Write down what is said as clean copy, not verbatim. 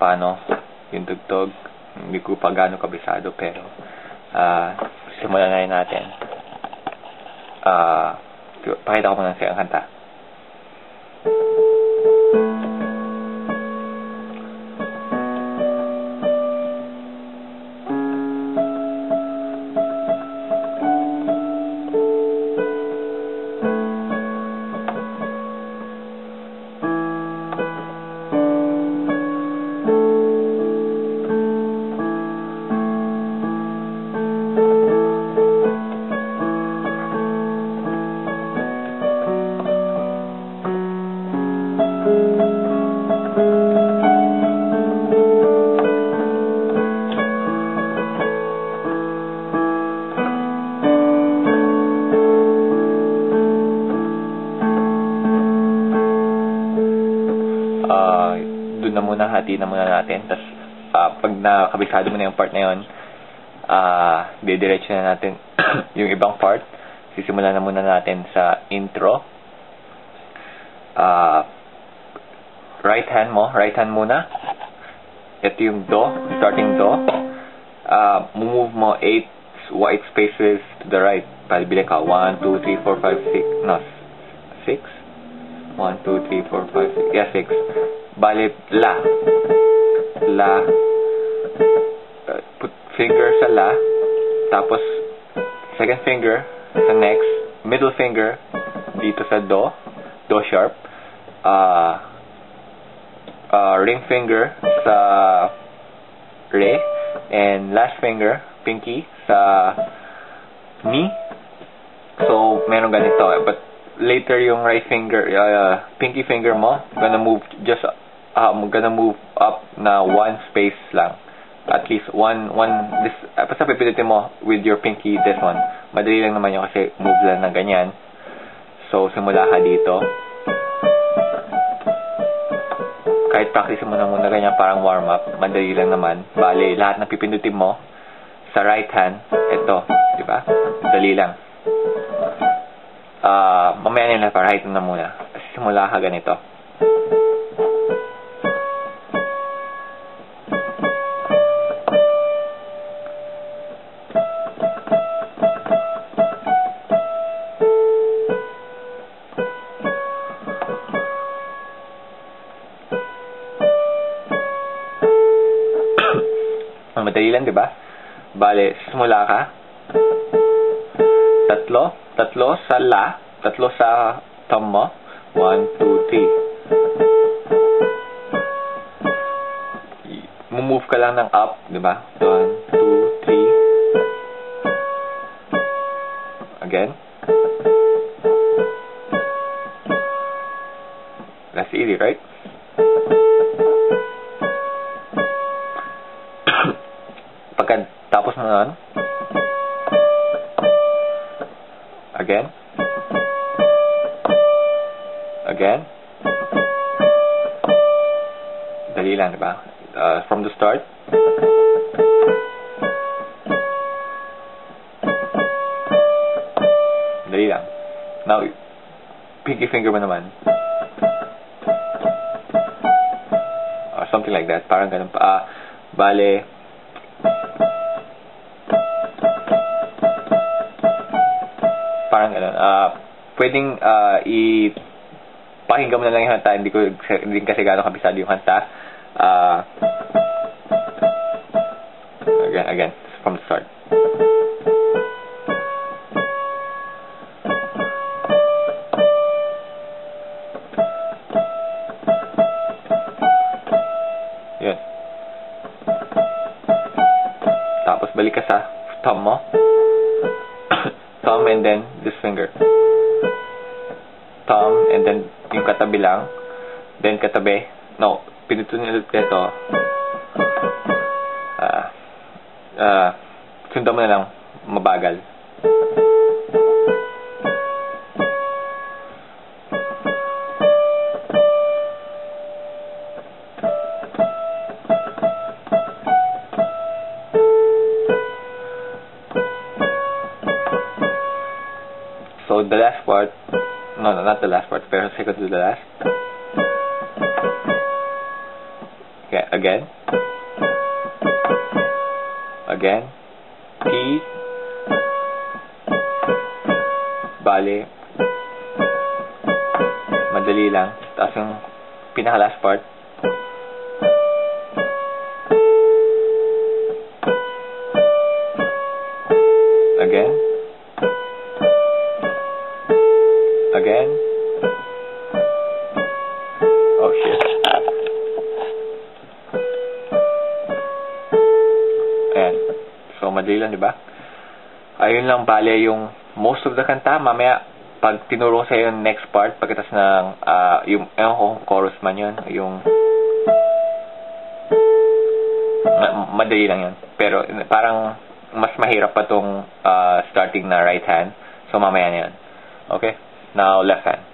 paano yung tugtog. Hindi ko pa gaano kabisado, pero simulan na rin natin. Pakita ko muna sa ang kanta. Doon na muna, hati na muna natin. Tapos, pag nakabisado mo na yung part na yun, didiretso na natin yung ibang part. Sisimulan na muna natin sa intro. Right hand muna. Ito yung do, starting do. Move mo 8 white spaces to the right. Palibilang ka, 1, 2, 3, 4, 5, 6, no, 6? 1, 2, 3, 4, 5, 6, yeah, 6. Bale, la. Put finger sa la. Tapos, second finger sa next. Middle finger dito sa do. Do sharp. Ring finger sa re. And last finger, pinky, sa mi. So, meron ganito. But, later yung right finger, pinky finger mo, gonna move up na 1 space lang. At least one this basta pipilitin mo with your pinky this one. Madali lang naman yun kasi move lang na ganyan. So simula ka dito. Kahit practice mo na muna ganyan, parang warm up, madali lang naman. Bale, lahat ng pipindutin mo sa right hand, ito, di ba? Dali lang. Mamaya nila para right na muna. Simula ka ganito. Madali lang, di ba? Bale, simula ka. Tatlo sa la, tatlo sa thumb mo. 1, 2, 3. Move ka lang ng up, di ba? 1, 2, 3. Again. That's easy, right? Pagkatapos mo nun, again, dali lang, diba? From the start, dali lang. Now, pinky finger mo naman, something like that, parang ganun pa. Bale, parang gano'n. Pwedeng pakinggan mo na lang yung kanta. Hindi kasi gano'ng kabisado yung kanta. Again, from the start. Yun. Tapos balik ka sa thumb mo. Thumb and then this finger. Thumb and then yung katabi lang. Then katabi. No, pinutunin ulit ito. Sundan mo na lang. Mabagal. So the last part, no, not the last part, pero second to the last. Okay, Again. Again. T. Bale. Madali lang. Tapos yung pinaka-last part. Again. Again. Oh shit. Ayan. So, madali lang, diba? Ayun lang, bale, yung most of the kanta. Mamaya, pag tinuro ko sa yung next part, pagkatas ng, yung, ewan ko, chorus man yun, yung, madali lang yun. Pero, parang, mas mahirap pa tong starting na right hand. So, mamaya na yun. Okay? Now, left hand.